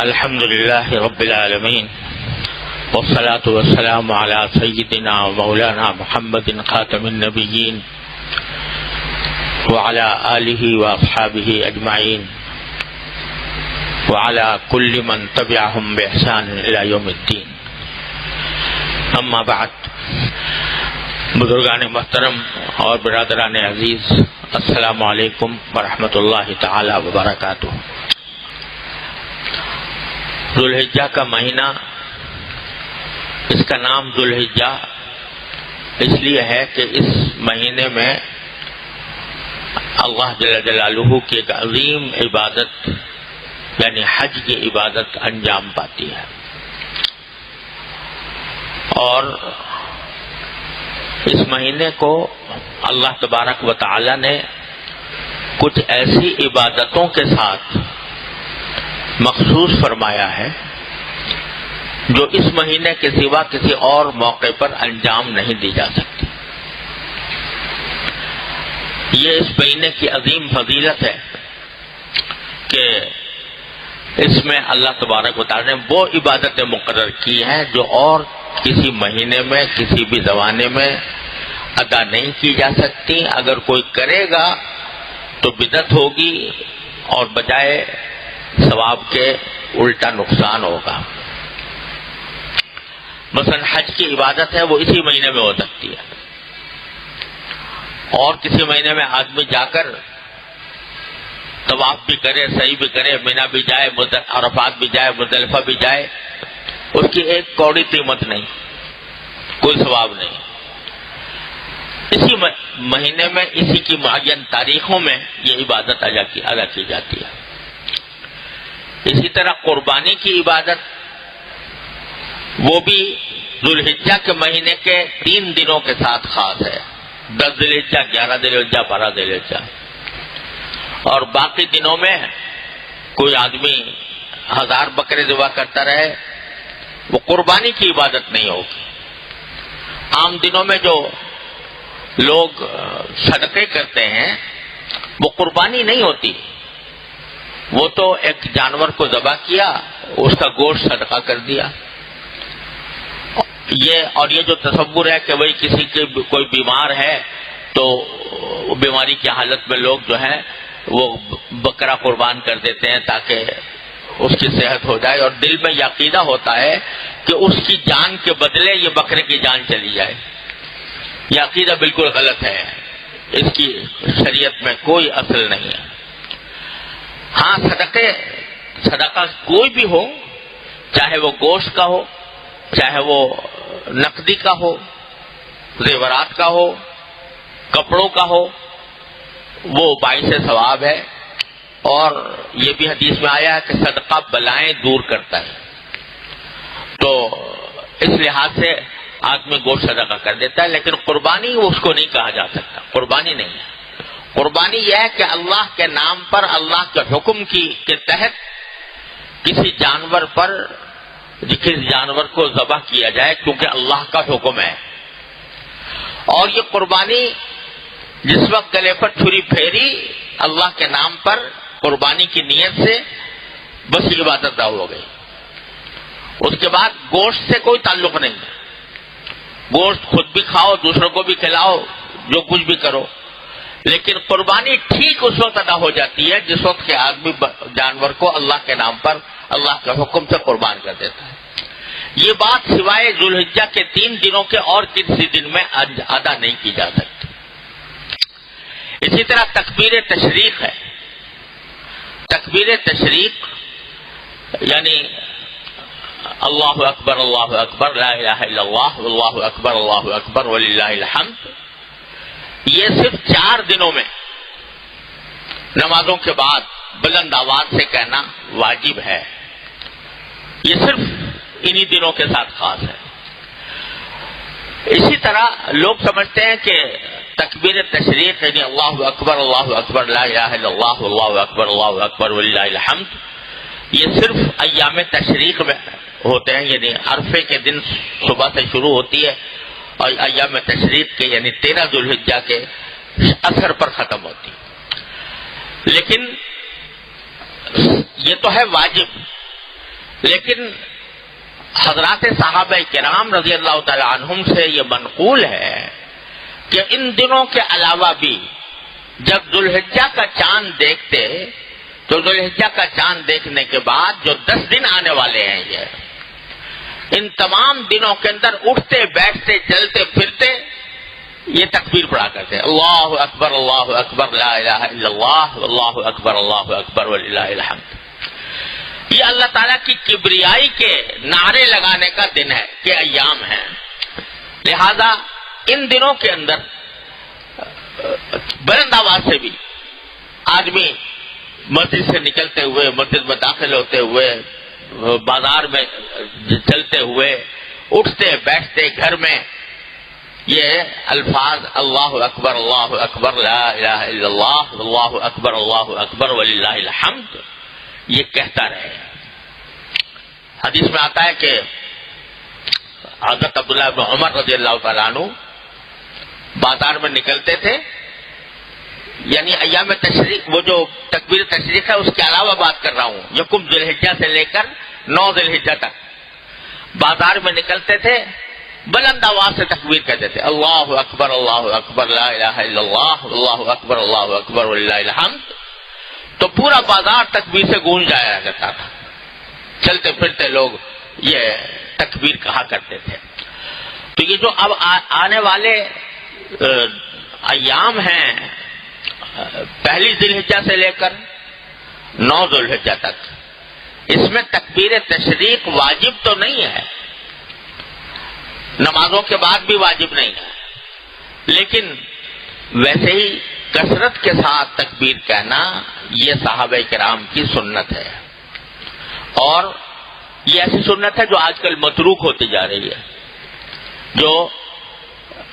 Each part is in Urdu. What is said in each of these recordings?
الحمد لله رب العالمين والصلاة والسلام على سيدنا ومولانا محمد خاتم النبيين وعلى آله وأصحابه أجمعين وعلى كل من تبعهم بإحسان إلى يوم الدين. اما بعد، بزرگان محترم اور برادران عزیز، السلام علیکم ورحمۃ اللہ تعالی وبرکاتہ. ذوالحجہ کا مہینہ، اس کا نام ذوالحجہ اس لیے ہے کہ اس مہینے میں اللہ جل جلالہ کی ایک عظیم عبادت یعنی حج کی عبادت انجام پاتی ہے، اور اس مہینے کو اللہ تبارک و تعالی نے کچھ ایسی عبادتوں کے ساتھ مخصوص فرمایا ہے جو اس مہینے کے سوا کسی اور موقع پر انجام نہیں دی جا سکتی. یہ اس مہینے کی عظیم فضیلت ہے کہ اس میں اللہ تبارک و تعالی نے وہ عبادتیں مقرر کی ہیں جو اور کسی مہینے میں کسی بھی زمانے میں ادا نہیں کی جا سکتی. اگر کوئی کرے گا تو بدعت ہوگی اور بجائے ثواب کے الٹا نقصان ہوگا. مثلا حج کی عبادت ہے، وہ اسی مہینے میں ہو سکتی ہے، اور کسی مہینے میں آدمی جا کر طواف بھی کرے، سعی بھی کرے، مینا بھی جائے، عرفات بھی جائے، مزدلفہ بھی جائے، اس کی ایک کوڑی قیمت نہیں، کوئی ثواب نہیں. اسی مہینے میں اسی کی معین تاریخوں میں یہ عبادت ادا کی جاتی ہے. اسی طرح قربانی کی عبادت، وہ بھی ذوالحجہ کے مہینے کے 3 دنوں کے ساتھ خاص ہے، 10 ذی الحجہ، 11 ذی الحجہ، 12 ذی الحجہ. اور باقی دنوں میں کوئی آدمی 1000 بکرے ذبح کرتا رہے، وہ قربانی کی عبادت نہیں ہوگی. عام دنوں میں جو لوگ صدقے کرتے ہیں وہ قربانی نہیں ہوتی، وہ تو ایک جانور کو ذبح کیا، اس کا گوشت صدقہ کر دیا. یہ جو تصور ہے کہ وہی کسی کے کوئی بیمار ہے تو بیماری کی حالت میں لوگ جو ہیں وہ بکرا قربان کر دیتے ہیں تاکہ اس کی صحت ہو جائے، اور دل میں یہ عقیدہ ہوتا ہے کہ اس کی جان کے بدلے یہ بکرے کی جان چلی جائے. یہ عقیدہ بالکل غلط ہے، اس کی شریعت میں کوئی اصل نہیں ہے. ہاں، صدقہ کوئی بھی ہو، چاہے وہ گوشت کا ہو، چاہے وہ نقدی کا ہو، زیورات کا ہو، کپڑوں کا ہو، وہ باعث ثواب ہے. اور یہ بھی حدیث میں آیا ہے کہ صدقہ بلائیں دور کرتا ہے. تو اس لحاظ سے آدمی گوشت صدقہ کر دیتا ہے، لیکن قربانی اس کو نہیں کہا جا سکتا، قربانی نہیں ہے. قربانی یہ ہے کہ اللہ کے نام پر، اللہ کے حکم کے تحت کسی جانور کو ذبح کیا جائے، کیونکہ اللہ کا حکم ہے. اور یہ قربانی جس وقت گلے پر چھری پھیری اللہ کے نام پر قربانی کی نیت سے، بس یہ عبادت ادا ہو گئی. اس کے بعد گوشت سے کوئی تعلق نہیں ہے. گوشت خود بھی کھاؤ، دوسروں کو بھی کھلاؤ، جو کچھ بھی کرو، لیکن قربانی ٹھیک اس وقت ادا ہو جاتی ہے جس وقت کہ آدمی جانور کو اللہ کے نام پر، اللہ کے حکم سے قربان کر دیتا ہے. یہ بات سوائے ذوالحجہ کے 3 دنوں کے اور کسی دن میں ادا نہیں کی جا سکتی. اسی طرح تکبیر تشریق ہے. تکبیر تشریق یعنی اللہ اکبر، اللہ اکبر، لا الہ الا اللہ، اللہ اکبر، اللہ اکبر وللہ الحمد. یہ صرف 4 دنوں میں نمازوں کے بعد بلند آواز سے کہنا واجب ہے. یہ صرف انہی دنوں کے ساتھ خاص ہے. اسی طرح لوگ سمجھتے ہیں کہ تکبیر تشریق یعنی اللہ اکبر، لا الہ الا اللہ، اللہ اکبر، اللہ اکبر وللہ الحمد، یہ صرف ایام تشریق میں ہوتے ہیں، یعنی عرفے کے دن صبح سے شروع ہوتی ہے اور ایام تشریق کے یعنی 13 ذوالحجہ کے اثر پر ختم ہوتی. لیکن یہ تو ہے واجب، لیکن حضرات صحابہ کرام رضی اللہ تعالی عنہم سے یہ منقول ہے کہ ان دنوں کے علاوہ بھی جب ذوالحجہ کا چاند دیکھتے تو ذوالحجہ کا چاند دیکھنے کے بعد جو 10 دن آنے والے ہیں ان تمام دنوں کے اندر اٹھتے بیٹھتے چلتے پھرتے یہ تکبیر پڑھا کرتے اللہ اکبر لا الہ الا اللہ اللہ اکبر وللہ الحمد. یہ اللہ تعالیٰ کی کبریائی کے نعرے لگانے کا دن ہے کہ ایام ہیں. لہذا ان دنوں کے اندر بلند آواز سے بھی آدمی مسجد سے نکلتے ہوئے مسجد میں داخل ہوتے ہوئے بازار میں چلتے ہوئے اٹھتے بیٹھتے گھر میں یہ الفاظ اللہ اکبر لا الہ الا اللہ اللہ اکبر وللہ الحمد یہ کہتا رہے. حدیث میں آتا ہے کہ حضرت عبداللہ بن عمر رضی اللہ تعالیٰ عنہ بازار میں نکلتے تھے، یعنی ایام تشریق، وہ جو تکبیر تشریق ہے اس کے علاوہ بات کر رہا ہوں، یکم ذی الحجہ سے لے کر 9 ذی الحجہ تک بازار میں نکلتے تھے، بلند آواز سے تکبیر کہتے تھے اللہ اکبر لا الہ الا اللہ اللہ اکبر وللہ الحمد. تو پورا بازار تکبیر سے گونج جایا کرتا تھا. چلتے پھرتے لوگ یہ تکبیر کہا کرتے تھے. تو یہ جو اب آنے والے ایام ہیں، پہلی ذی الحجہ سے لے کر 9 ذی الحجہ تک، اس میں تکبیر تشریق واجب تو نہیں ہے، نمازوں کے بعد بھی واجب نہیں ہے، لیکن ویسے ہی کثرت کے ساتھ تکبیر کہنا یہ صحابہ کرام کی سنت ہے. اور یہ ایسی سنت ہے جو آج کل متروک ہوتی جا رہی ہے، جو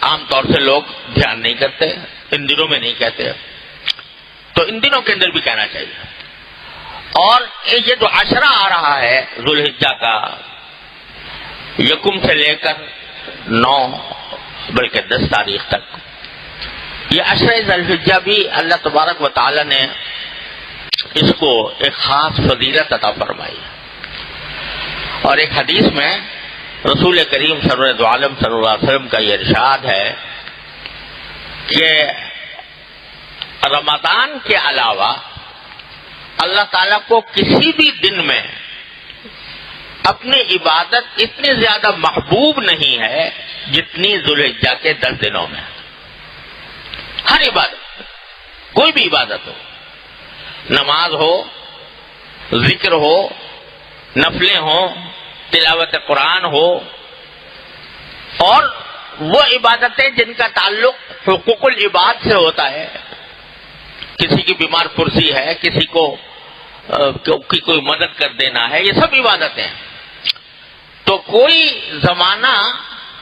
عام طور سے لوگ دھیان نہیں کرتے، ان دنوں میں نہیں کہتے، تو ان دنوں کے اندر بھی کہنا چاہیے. اور یہ جو عشرہ آ رہا ہے ذو الحجہ کا، یکم سے لے کر 9 بلکہ 10 تاریخ تک، یہ عشرہ ذی الحجہ بھی اللہ تبارک و تعالی نے اس کو ایک خاص فضیلت عطا فرمائی. اور ایک حدیث میں رسول کریم سرور عالم صلی اللہ علیہ وسلم کا یہ ارشاد ہے کہ رمضان کے علاوہ اللہ تعالیٰ کو کسی بھی دن میں اپنی عبادت اتنی زیادہ محبوب نہیں ہے جتنی ذوالحجہ کے 10 دنوں میں. ہر عبادت، کوئی بھی عبادت ہو، نماز ہو، ذکر ہو، نفلیں ہوں، تلاوت قرآن ہو، اور وہ عبادتیں جن کا تعلق حقوق العباد سے ہوتا ہے، کسی کی بیمار پرسی ہے، کسی کو کی کوئی مدد کر دینا ہے، یہ سب عبادتیں ہیں. تو کوئی زمانہ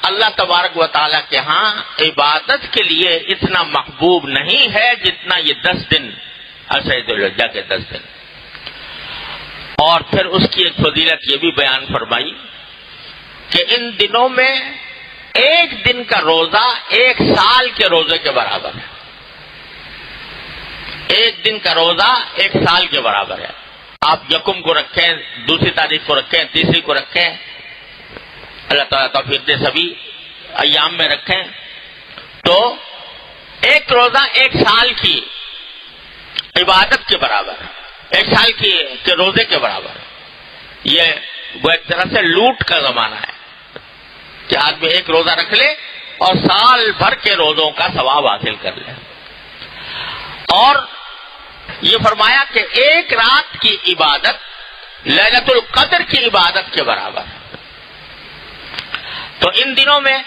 اللہ تبارک و تعالیٰ کے ہاں عبادت کے لیے اتنا محبوب نہیں ہے جتنا یہ 10 دن عشرہ ذی الحجہ کے 10 دن. اور پھر اس کی ایک فضیلت یہ بھی بیان فرمائی کہ ان دنوں میں ایک دن کا روزہ 1 سال کے روزے کے برابر ہے. ایک دن کا روزہ 1 سال کے برابر ہے. آپ یکم کو رکھیں، دوسری تاریخ کو رکھیں، تیسری کو رکھیں، اللہ تعالیٰ توفیق دے سبھی ایام میں رکھیں، تو ایک روزہ 1 سال کی عبادت کے برابر ہے، 1 سال کے روزے کے برابر ہے. یہ وہ ایک طرح سے لوٹ کا زمانہ ہے کہ آدمی ایک روزہ رکھ لے اور سال بھر کے روزوں کا ثواب حاصل کر لے. اور یہ فرمایا کہ ایک رات کی عبادت لیلۃ القدر کی عبادت کے برابر ہے. تو ان دنوں میں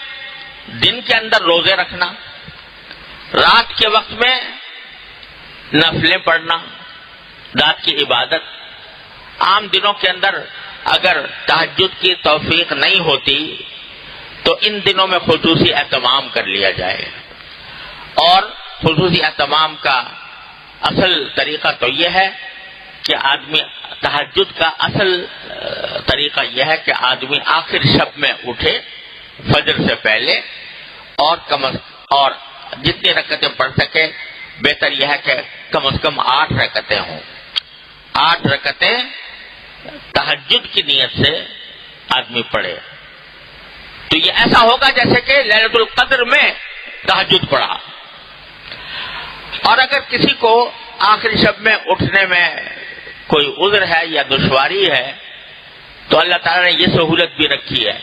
دن کے اندر روزے رکھنا، رات کے وقت میں نفلیں پڑھنا، رات کی عبادت. عام دنوں کے اندر اگر تہجد کی توفیق نہیں ہوتی تو ان دنوں میں خصوصی اہتمام کر لیا جائے. اور خصوصی اہتمام کا اصل طریقہ تو یہ ہے کہ آدمی تہجد کا اصل طریقہ یہ ہے کہ آدمی آخر شب میں اٹھے فجر سے پہلے، اور جتنی رکعتیں پڑھ سکے، بہتر یہ ہے کہ کم از کم 8 رکعتیں ہوں. 8 رکعتیں تہجد کی نیت سے آدمی پڑھے تو یہ ایسا ہوگا جیسے کہ لیلۃ القدر میں تہجد پڑھا. اور اگر کسی کو آخری شب میں اٹھنے میں کوئی عذر ہے یا دشواری ہے تو اللہ تعالیٰ نے یہ سہولت بھی رکھی ہے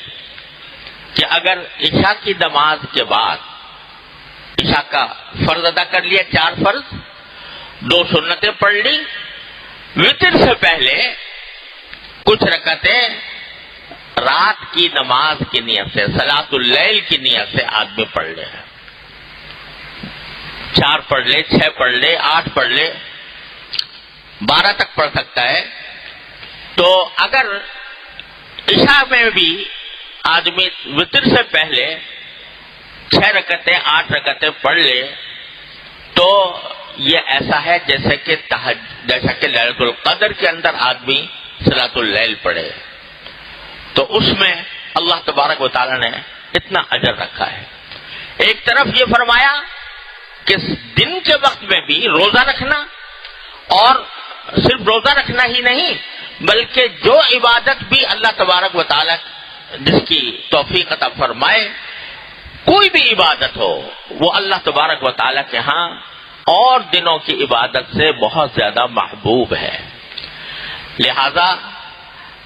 کہ اگر عشاء کی نماز کے بعد عشاء کا فرض ادا کر لیا، 4 فرض، 2 سنتیں پڑھ لی، وتر سے پہلے کچھ رکعتیں رات کی نماز کی نیت سے، صلاۃ اللیل کی نیت سے آدمی پڑھ لے. 4 پڑھ لے، 6 پڑھ لے، 8 پڑھ لے، 12 تک پڑھ سکتا ہے. تو اگر عشاء میں بھی آدمی وتر سے پہلے 6 رکعتیں 8 رکعتیں پڑھ لے تو یہ ایسا ہے جیسا کہ لیلۃ القدر کے اندر آدمی صلاۃ اللیل پڑھے. تو اس میں اللہ تبارک و تعالی نے اتنا اجر رکھا ہے. ایک طرف یہ فرمایا کہ دن کے وقت میں بھی روزہ رکھنا، اور صرف روزہ رکھنا ہی نہیں بلکہ جو عبادت بھی اللہ تبارک و تعالی جس کی توفیق عطا فرمائے، کوئی بھی عبادت ہو وہ اللہ تبارک و تعالی کے ہاں اور دنوں کی عبادت سے بہت زیادہ محبوب ہے. لہذا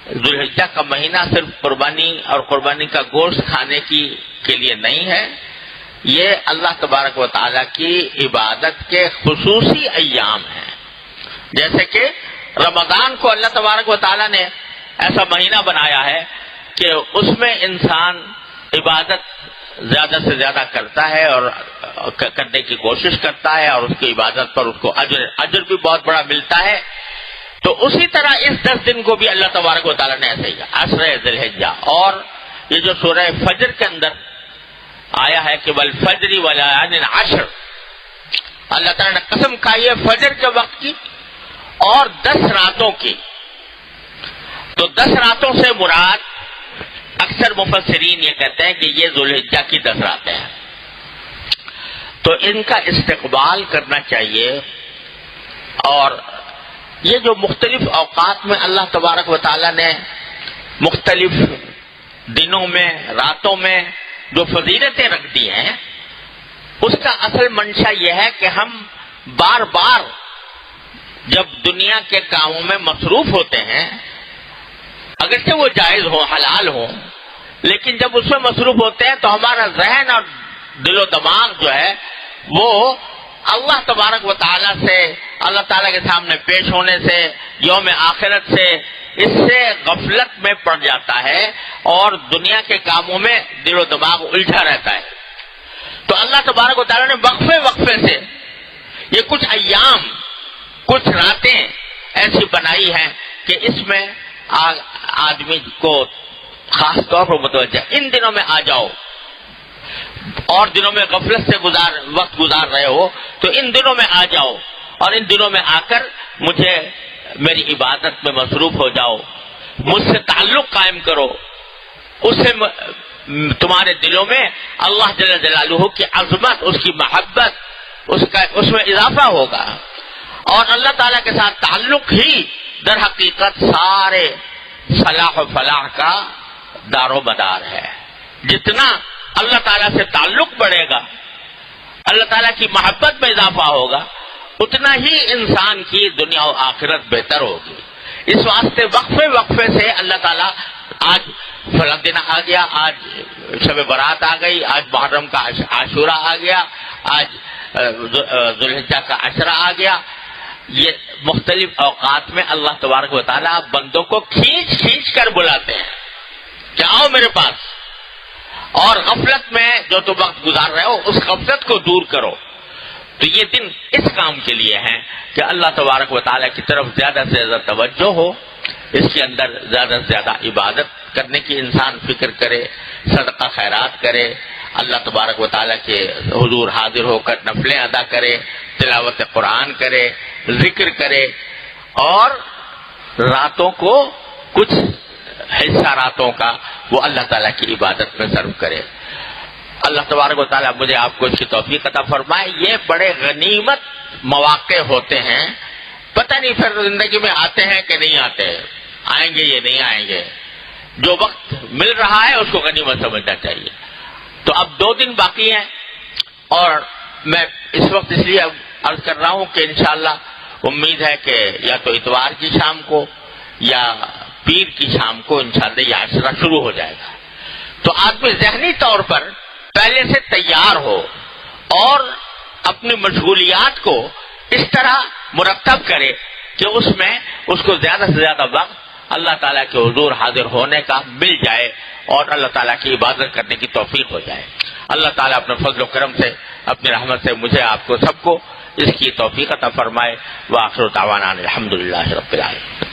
ذوالحجہ کا مہینہ صرف قربانی اور قربانی کا گوشت کھانے کے لیے نہیں ہے، یہ اللہ تبارک و تعالی کی عبادت کے خصوصی ایام ہیں. جیسے کہ رمضان کو اللہ تبارک و تعالی نے ایسا مہینہ بنایا ہے کہ اس میں انسان عبادت زیادہ سے زیادہ کرتا ہے اور کرنے کی کوشش کرتا ہے، اور اس کی عبادت پر اس کو اجر بھی بہت بڑا ملتا ہے. تو اسی طرح اس 10 دن کو بھی اللہ تبارک و تعالی نے ایسے ہی عشر ذی الحجہ، اور یہ جو سورہ فجر کے اندر آیا ہے کہ والفجر وليال عشر، اللہ تعالی نے قسم کھائی ہے فجر کے وقت کی اور 10 راتوں کی. تو 10 راتوں سے مراد اکثر مفسرین یہ کہتے ہیں کہ یہ ذوالحجہ کی 10 راتیں ہیں. تو ان کا استقبال کرنا چاہیے. اور یہ جو مختلف اوقات میں اللہ تبارک و تعالی نے مختلف دنوں میں راتوں میں جو فضیلتیں رکھ دی ہیں، اس کا اصل منشا یہ ہے کہ ہم بار بار جب دنیا کے کاموں میں مصروف ہوتے ہیں، اگرچہ وہ جائز ہوں حلال ہوں، لیکن جب اس میں مصروف ہوتے ہیں تو ہمارا ذہن اور دل و دماغ جو ہے وہ اللہ تبارک و تعالیٰ سے، اللہ تعالیٰ کے سامنے پیش ہونے سے، یوم آخرت سے، اس سے غفلت میں پڑ جاتا ہے اور دنیا کے کاموں میں دل و دماغ الجھا رہتا ہے. تو اللہ تبارک و تعالیٰ نے وقفے وقفے سے یہ کچھ ایام، کچھ راتیں ایسی بنائی ہیں کہ اس میں آدمی کو خاص طور پر متوجہ، ان دنوں میں آ جاؤ، اور دنوں میں غفلت سے وقت گزار رہے ہو تو ان دنوں میں آ جاؤ، اور ان دنوں میں آ کر مجھے میری عبادت میں مصروف ہو جاؤ، مجھ سے تعلق قائم کرو. اس سے تمہارے دلوں میں اللہ جل جلالہ کی عظمت، اس کی محبت، اس میں اضافہ ہوگا. اور اللہ تعالیٰ کے ساتھ تعلق ہی در حقیقت سارے صلاح و فلاح کا دار و مدار ہے. جتنا اللہ تعالیٰ سے تعلق بڑھے گا، اللہ تعالیٰ کی محبت میں اضافہ ہوگا، اتنا ہی انسان کی دنیا و آخرت بہتر ہوگی. اس واسطے وقفے وقفے سے اللہ تعالیٰ، آج فلاں دن آ گیا، آج شب برات آ گئی، آج محرم کا عاشورہ آ گیا، آج ذوالحجہ کا عشرہ آ گیا. یہ مختلف اوقات میں اللہ تبارک و تعالیٰ بندوں کو کھینچ کھینچ کر بلاتے ہیں کہ آؤ میرے پاس، اور غفلت میں جو تم وقت گزار رہے ہو اس غفلت کو دور کرو. تو یہ دن اس کام کے لیے ہیں کہ اللہ تبارک و تعالیٰ کی طرف زیادہ سے زیادہ توجہ ہو، اس کے اندر زیادہ سے زیادہ عبادت کرنے کی انسان فکر کرے، صدقہ خیرات کرے، اللہ تبارک و تعالیٰ کے حضور حاضر ہو کر نفلیں ادا کرے، تلاوت قرآن کرے، ذکر کرے، اور راتوں کو کچھ حصہ راتوں کا وہ اللہ تعالیٰ کی عبادت میں صرف کرے. اللہ تبارک و تعالیٰ مجھے آپ کو اس کی توفیق عطا فرمائے. یہ بڑے غنیمت مواقع ہوتے ہیں، پتہ نہیں پھر زندگی میں آتے ہیں کہ نہیں آتے. آئیں گے یہ نہیں آئیں گے. جو وقت مل رہا ہے اس کو غنیمت سمجھنا چاہیے. تو اب 2 دن باقی ہیں اور میں اس وقت اس لیے عرض کر رہا ہوں کہ انشاءاللہ امید ہے کہ یا تو اتوار کی شام کو یا پیر کی شام کو انشاءاللہ یہ عشرہ شروع ہو جائے گا. تو آدمی ذہنی طور پر پہلے سے تیار ہو اور اپنی مشغولیات کو اس طرح مرتب کرے کہ اس میں اس کو زیادہ سے زیادہ وقت اللہ تعالیٰ کے حضور حاضر ہونے کا مل جائے اور اللہ تعالیٰ کی عبادت کرنے کی توفیق ہو جائے. اللہ تعالیٰ اپنے فضل و کرم سے اپنی رحمت سے مجھے آپ کو سب کو اس کی توفیق عطا فرمائے. وآخر دعوانا الحمدللہ رب العالمین.